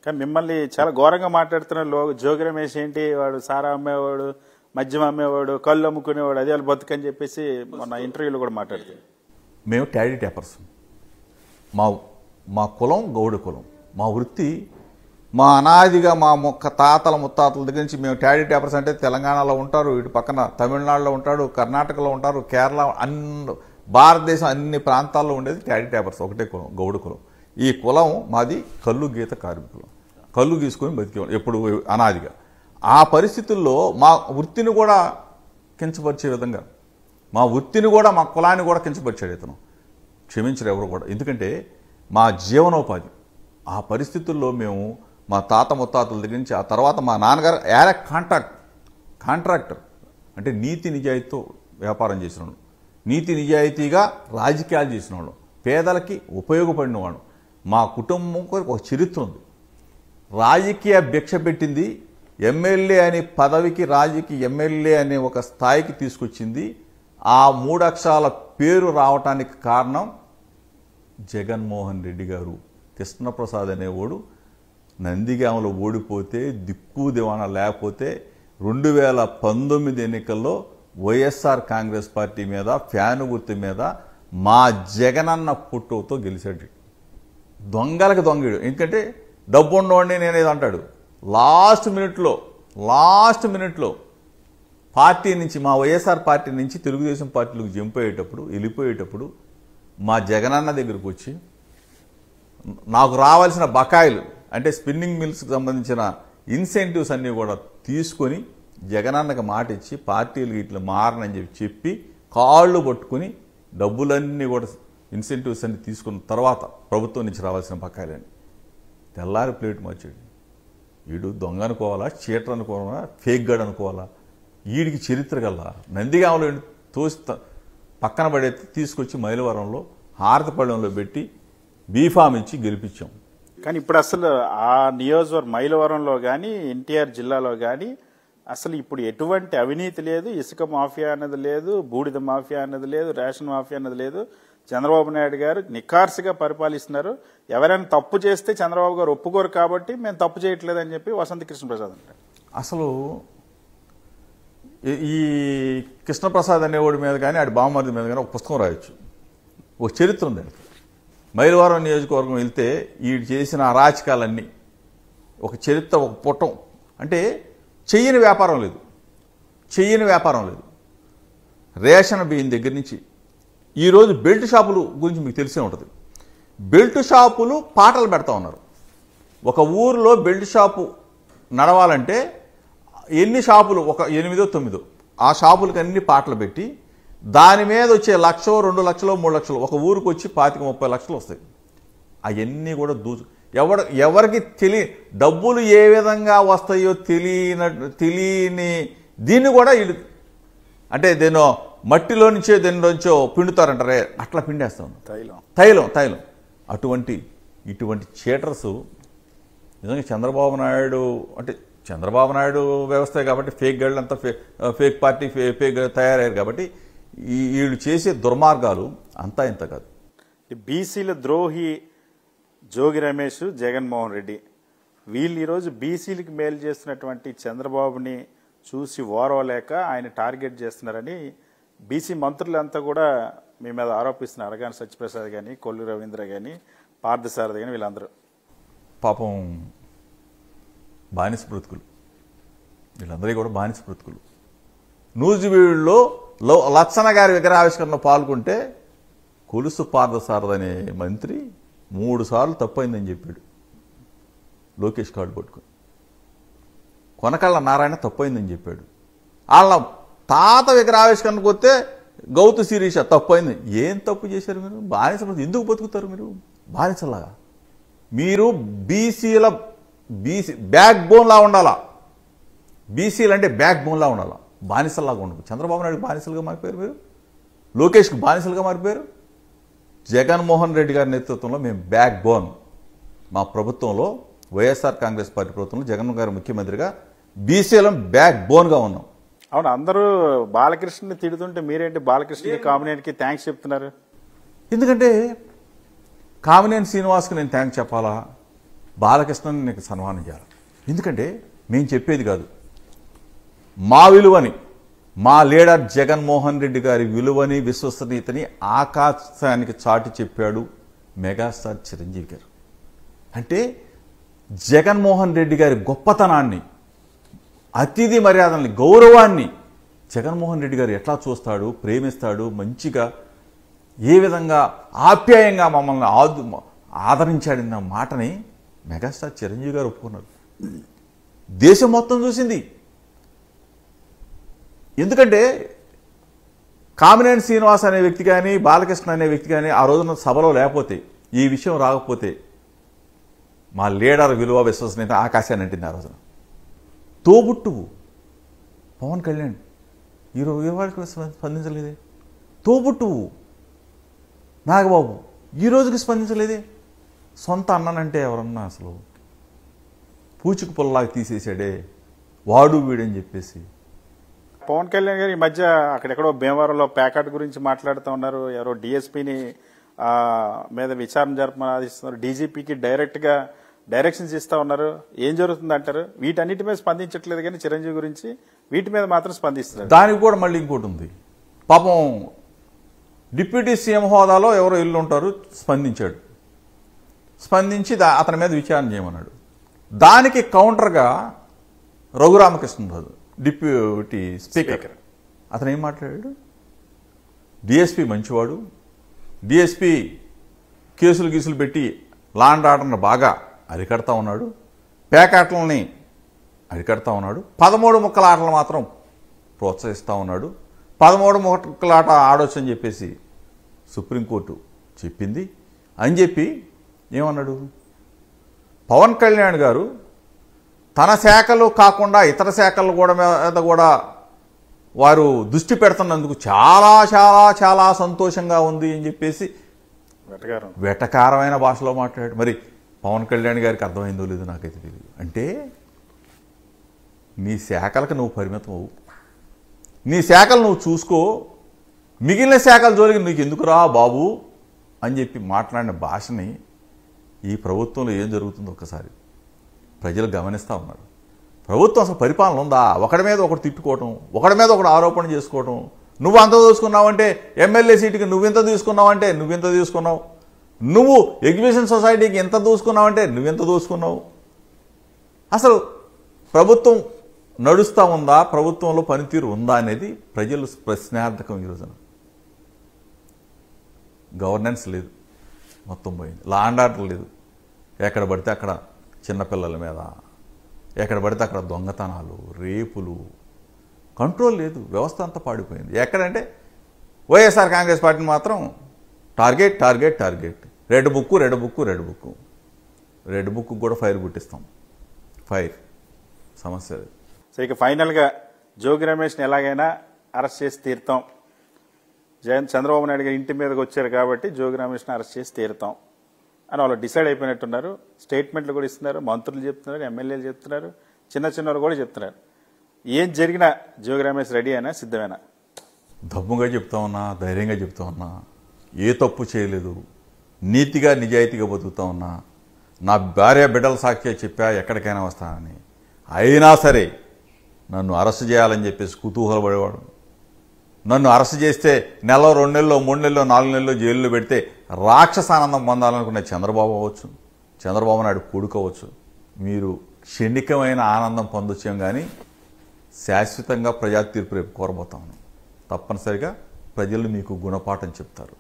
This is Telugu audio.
కానీ మిమ్మల్ని చాలా ఘోరంగా మాట్లాడుతున్న జోగి రమేష్ ఏంటి వాడు సారా అమ్మేవాడు, మద్యం అమ్మేవాడు, కళ్ళు అమ్ముకునేవాడు, అదే వాళ్ళు బతుకని చెప్పేసి మొన్న ఇంటర్వ్యూలో కూడా మాట్లాడుతుంది. మేము ట్యాడీ ట్యాపర్స్. మా కులం గౌడ కులం. మా వృత్తి మా అనాదిగా మా తాతల ముత్తాతల దగ్గర నుంచి మేము ట్యాడీ ట్యాపర్స్ అంటే తెలంగాణలో ఉంటారు, ఇటు పక్కన తమిళనాడులో ఉంటాడు, కర్ణాటకలో ఉంటారు, కేరళ, భారతదేశం అన్ని ప్రాంతాల్లో ఉండేది ట్యాడీ ట్యాపర్స్. ఒకటే కులం, గౌడ కులం. ఈ కులం మాది కళ్ళు గీత కార్మికులు. కళ్ళు గీసుకొని బతికేవాళ్ళు ఎప్పుడు అనాదిగా. ఆ పరిస్థితుల్లో మా వృత్తిని కూడా కించపరిచే విధంగా, మా వృత్తిని కూడా మా కులాన్ని కూడా కించపరిచాడు ఇతను. క్షమించరు ఎవరు కూడా. ఎందుకంటే మా జీవనోపాధి ఆ పరిస్థితుల్లో మేము మా తాత ముత్తాతల దగ్గర నుంచి, ఆ తర్వాత మా నాన్నగారు యార కాంట్రాక్టర్ అంటే నీతి నిజాయితీతో వ్యాపారం చేసిన వాళ్ళు, నీతి నిజాయితీగా రాజకీయాలు చేసిన వాళ్ళు, పేదలకి ఉపయోగపడిన వాళ్ళు. మా కుటుంబం ఒక చరిత్ర ఉంది. రాజకీయ భిక్ష పెట్టింది, ఎమ్మెల్యే అనే పదవికి, రాజకీయ ఎమ్మెల్యే అనే ఒక స్థాయికి తీసుకొచ్చింది. ఆ 3 అక్షరాల పేరు రావటానికి కారణం జగన్మోహన్ రెడ్డి గారు. కృష్ణప్రసాద్ అనేవాడు నందిగామలో ఓడిపోతే, దిక్కు దివాణా లేకపోతే 2019 ఎన్నికల్లో వైఎస్ఆర్ కాంగ్రెస్ పార్టీ మీద, ఫ్యాను గుర్తు మీద మా జగనన్న ఫోటోతో గెలిచాడు. దొంగలకు దొంగడు. ఎందుకంటే డబ్బు ఉండవండి నేనేది అంటాడు. లాస్ట్ మినిట్లో పార్టీ నుంచి, మా వైఎస్ఆర్ పార్టీ నుంచి తెలుగుదేశం పార్టీలకు వెళ్ళిపోయేటప్పుడు మా జగనన్న దగ్గరకు వచ్చి నాకు రావాల్సిన బకాయిలు అంటే స్పిన్నింగ్ మిల్స్కి సంబంధించిన ఇన్సెంటివ్స్ అన్నీ కూడా తీసుకొని జగనన్నకి మాట ఇచ్చి పార్టీలు ఇట్లా మారనని చెప్పి కాళ్ళు పట్టుకుని డబ్బులన్నీ కూడా ఇన్సెంటివ్స్ అన్ని తీసుకున్న తర్వాత ప్రభుత్వం నుంచి రావాల్సిన బకాయిలని తెల్లారి ప్లేట్ మార్చాడు. వీడు దొంగ అనుకోవాలా, చీటర్ అనుకోవాలా, ఫేక్ గార్డ్ అనుకోవాలా? వీడికి చరిత్ర గల్లా. నందిగామలో తోసి పక్కన పడేది తీసుకొచ్చి మైలవరంలో హారతపళ్ళెంలో పెట్టి బీఫామ్ ఇచ్చి గెలిపించాం. కానీ ఇప్పుడు అసలు ఆ నియోజకవర్గం మైలవరంలో కానీ, ఎన్టీఆర్ జిల్లాలో కానీ అసలు ఇప్పుడు ఎటువంటి అవినీతి లేదు. ఇసుక మాఫియా అన్నది లేదు, బూడిద మాఫియా అన్నది లేదు, రేషన్ మాఫియా అన్నది లేదు. చంద్రబాబు నాయుడు గారు నిఖార్సుగా పరిపాలిస్తున్నారు. ఎవరైనా తప్పు చేస్తే చంద్రబాబు గారు ఒప్పుకోరు కాబట్టి మేము తప్పు చేయట్లేదని చెప్పి వసంత కృష్ణప్రసాద్ అంటారు. అసలు ఈ కృష్ణప్రసాద్ అనేవాడి మీద కానీ, ఆడి బామ్మర్ది మీద కానీ ఒక పుస్తకం రాయొచ్చు. ఒక చరిత్ర ఉంది. మైలవరం నియోజకవర్గం వెళ్తే వీడు చేసిన అరాచకాలన్నీ ఒక చరిత్ర, ఒక పుటం. అంటే చెయ్యని వ్యాపారం లేదు. రేషన్ బియ్యం దగ్గర నుంచి ఈరోజు బెల్ట్ షాపులు గురించి మీకు తెలిసే ఉంటుంది. బెల్ట్ షాపులు పాటలు పెడతా ఉన్నారు. ఒక ఊరిలో బెల్ట్ షాపు నడవాలంటే ఎన్ని షాపులు, ఒక 8, 9 ఆ షాపులకి అన్ని పాటలు పెట్టి దాని మీద వచ్చే 1,00,000, 2,00,000, 3,00,000 ఒక ఊరికి వచ్చి 25-30 లక్షలు వస్తాయి. అవన్నీ కూడా ఎవరికి డబ్బులు ఏ విధంగా వస్తాయో తెలియని దీన్ని కూడా అంటే దేనో మట్టిలో నుంచో దేనిలోంచో పిండుతారంటారే, అట్లా పిండేస్తాం. తైలం ఇటువంటి చీటర్స్ నిజంగా చంద్రబాబు నాయుడు వ్యవస్థే కాబట్టి ఫేక్ గర్ల్ అంతా ఫేక్ పార్టీ ఫేక్ తయారయ్యారు కాబట్టి వీళ్ళు చేసే దుర్మార్గాలు అంతా ఇంత కాదు. బీసీల ద్రోహి జోగి రమేష్, జగన్మోహన్ రెడ్డి వీళ్ళు ఈరోజు బీసీలకు మేలు చేస్తున్నటువంటి చంద్రబాబుని చూసి ఓరవలేక ఆయన టార్గెట్ చేస్తున్నారని బీసీ మంత్రులంతా కూడా మీ మీద ఆరోపిస్తున్నారు. అరగాని సత్యప్రసాద్ కానీ, కొల్లు రవీంద్ర కానీ, పార్థసారథి కానీ వీళ్ళందరూ పాపం బానిస బ్రతుకులు. వీళ్ళందరూ కూడా బానిస బ్రతుకులు. నూజివీడులో లచ్చన్న గారి విగ్రహావిష్కరణలో పాల్గొంటే కొలుసు పార్థసారథి అనే మంత్రి 3 సార్లు తప్పైందని చెప్పాడు. లోకేష్ కార్డు పట్టుకుని కొనకళ్ళ నారాయణ తప్పైందని చెప్పాడు. వాళ్ళ తాత విగ్రహావిష్కరణకు వస్తే గౌతు శిరీష తప్పైంది. ఏం తప్పు చేశారు మీరు? బానిస ఎందుకు బతుకుతారు మీరు బానిసలాగా? మీరు బీసీ బ్యాక్ బోన్లా ఉండాలా. బీసీలు అంటే బ్యాక్ బోన్లా ఉండాలా, బానిసలాగా ఉండదు. చంద్రబాబు నాయుడు బానిసలుగా మారిపోయారు మీరు, లోకేష్కి బానిసలుగా మారిపోయారు. జగన్మోహన్ రెడ్డి గారి నేతృత్వంలో మేము బ్యాక్ బోన్. మా ప్రభుత్వంలో వైఎస్ఆర్ కాంగ్రెస్ పార్టీ ప్రభుత్వంలో జగన్ గారు ముఖ్యమంత్రిగా బీసీలం బ్యాక్ బోన్గా ఉన్నాం. అవును, అందరూ బాలకృష్ణని తిడుతుంటే మీరేంటి బాలకృష్ణకి, కామినేనికి థ్యాంక్స్ చెప్తున్నారు? ఎందుకంటే కామినేని శ్రీనివాస్కి నేను థ్యాంక్స్ చెప్పాలా, బాలకృష్ణని నీకు సన్మానం చేయాలి. ఎందుకంటే మేము చెప్పేది కాదు, మా విలువని, మా లీడర్ జగన్మోహన్ రెడ్డి గారి విలువని విశ్వసనీయతని ఆకాశానికి చాటి చెప్పాడు మెగాస్టార్ చిరంజీవి గారు. అంటే జగన్మోహన్ రెడ్డి గారి గొప్పతనాన్ని, అతిథి మర్యాదల్ని, గౌరవాన్ని జగన్మోహన్ రెడ్డి గారు ఎట్లా చూస్తాడు, ప్రేమిస్తాడు, మంచిగా ఏ విధంగా ఆప్యాయంగా మమ్మల్ని ఆదరించాడన్న మాటని మెగాస్టార్ చిరంజీవి గారు ఒప్పుకున్నారు. దేశం మొత్తం చూసింది. ఎందుకంటే కామినేని శ్రీనివాస్ అనే వ్యక్తి కానీ, బాలకృష్ణ అనే వ్యక్తి కానీ ఆ రోజున సభలో లేకపోతే, ఈ విషయం రాకపోతే మా లీడర్ విలువ విశ్వసనీయత ఆకాశాన్ని అంటింది. ఆ రోజున తోబుట్టువు పవన్ కళ్యాణ్ ఈరోజు వాళ్ళకి స్పందించలేదే. తోబుట్టువు నాగబాబు ఈ రోజుకి స్పందించలేదే. సొంత అన్ననంటే ఎవరన్నా అసలు పూచికి పుల్లలాగా తీసేసాడే, వాడు వీడని చెప్పేసి. పవన్ కళ్యాణ్ గారు ఈ మధ్య అక్కడెక్కడో భీమవరంలో ప్యాకెట్ గురించి మాట్లాడుతూ ఉన్నారు. ఎవరో డిఎస్పీని మీద విచారణ జరపమని ఆదేశిస్తున్నారు. డీజీపీకి డైరెక్ట్గా డైరెక్షన్స్ ఇస్తా ఉన్నారు. ఏం జరుగుతుంది అంటారు? వీటన్నిటి మీద స్పందించట్లేదు కానీ చిరంజీవి గురించి వీటి మీద మాత్రం స్పందిస్తున్నారు. దానికి కూడా మళ్ళీ ఇంకోటి ఉంది. పాపం డిప్యూటీ సీఎం హోదాలో ఎవరో ఇల్లు ఉంటారు, స్పందించాడు. స్పందించి అతని మీద విచారణ చేయమన్నాడు. దానికి కౌంటర్గా రఘురామకృష్ణరాజు డిప్యూటీ స్పీకర్ అతను ఏం మాట్లాడాడు? డిఎస్పీ మంచివాడు, డిఎస్పీ కేసులు గీసులు పెట్టి లా అండ్ ఆర్డర్ని బాగా అరికడతా ఉన్నాడు, పేకాటలని అరికడతా ఉన్నాడు, 13 ముక్కల ఆటలు మాత్రం ప్రోత్సహిస్తూ ఉన్నాడు, 13 ముక్కల ఆట ఆడొచ్చు అని చెప్పేసి సుప్రీంకోర్టు చెప్పింది అని చెప్పి ఏమన్నాడు? పవన్ కళ్యాణ్ గారు తన శాఖలు కాకుండా ఇతర శాఖల కూడా మీద కూడా వారు దృష్టి పెడుతున్నందుకు చాలా చాలా చాలా సంతోషంగా ఉంది అని చెప్పేసి వెటకారమైన భాషలో మాట్లాడాడు. మరి పవన్ కళ్యాణ్ గారికి అర్థమైందో లేదో నాకైతే తెలియదు. అంటే నీ శాఖలకు నువ్వు పరిమితం అవు, నీ శాఖలు నువ్వు చూసుకో, మిగిలిన శాఖల జోలికి నీకు ఎందుకురా బాబు అని చెప్పి మాట్లాడిన భాషని ఈ ప్రభుత్వంలో ఏం జరుగుతుందో ఒక్కసారి ప్రజలు గమనిస్తూ ఉన్నారు. ప్రభుత్వం అసలు పరిపాలన ఉందా? ఒకడి మీద ఒకటి తిట్టుకోవటం, ఒకడి మీద ఒకటి ఆరోపణ చేసుకోవటం. నువ్వు అంత దోసుకున్నావంటే ఎమ్మెల్యే సీటుకి నువ్వెంత తీసుకున్నావంటే నువ్వెంత తీసుకున్నావు, నువ్వు ఎగ్జిబిషన్ సొసైటీకి ఎంత దోసుకున్నావంటే నువ్వెంత దోసుకున్నావు. అసలు ప్రభుత్వం నడుస్తూ ఉందా, ప్రభుత్వంలో పనితీరు ఉందా అనేది ప్రజలు ప్రశ్నార్థకం. ఈ రోజున గవర్నెన్స్ లేదు, మొత్తం పోయింది. లా అండ్ ఆర్డర్ లేదు. ఎక్కడ పడితే అక్కడ చిన్నపిల్లల మీద, ఎక్కడ పడితే అక్కడ దొంగతనాలు, రేపులు, కంట్రోల్ లేదు. వ్యవస్థ అంతా పాడిపోయింది. ఎక్కడంటే వైఎస్ఆర్ కాంగ్రెస్ పార్టీని మాత్రం target target target, red book red book red book, red book కూడా ఫైర్ పుట్టిస్తాం. ఫైర్ సమస్య. సో ఇక ఫైనల్గా జోగి రమేష్ని ఎలాగైనా అరెస్ట్ చేసి తీరుతాం, చంద్రబాబు నాయుడు గారి ఇంటి మీదకి వచ్చారు కాబట్టి జోగి రమేష్ని అరెస్ట్ చేసి తీరుతాం అని వాళ్ళు డిసైడ్ అయిపోయినట్టున్నారు. స్టేట్మెంట్లు కూడా ఇస్తున్నారు, మంత్రులు చెప్తున్నారు, ఎమ్మెల్యేలు చెప్తున్నారు, చిన్న చిన్నవారు కూడా చెప్తున్నారు. ఏం జరిగినా జోగి రమేష్ రెడీ అయినా సిద్ధమేనా? దమ్ముగా చెప్తా ఉన్నా, ధైర్యంగా చెప్తా ఉన్నా, ఏ తప్పు చేయలేదు, నీతిగా నిజాయితీగా బతుకుతా ఉన్నా, నా భార్య బిడ్డల సాక్షి చెప్పా ఎక్కడికైనా వస్తానని. అయినా సరే నన్ను అరెస్ట్ చేయాలని చెప్పేసి కుతూహలపడేవాడు. నన్ను అరెస్ట్ చేస్తే 1 నెల 2 నెలలు 3 నెలలు 4 నెలలు జైల్లో పెడితే రాక్షసానందం పొందాలనుకునే చంద్రబాబు అవ్వచ్చు, చంద్రబాబు నాయుడు కొడుకోవచ్చు, మీరు క్షణికమైన ఆనందం పొందొచ్చాం కానీ శాశ్వతంగా ప్రజా తీర్పు రేపు కోరబోతాను. తప్పనిసరిగా ప్రజలు మీకు గుణపాఠం చెప్తారు.